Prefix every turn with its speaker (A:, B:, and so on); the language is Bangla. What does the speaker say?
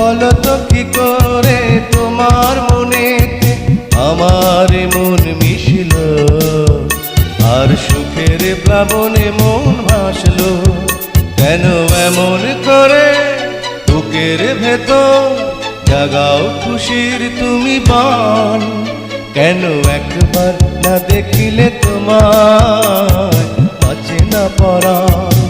A: বলো তো কি করে তোমার মনে আমার মন মিশল, আর সুখের প্লাবনে মন ভাসলো। কেন এমন করে বুকের ভেতর জাগাও খুশির তুমি বান? কেন একবার না দেখিলে তোমার বাঁচে না পরাণ?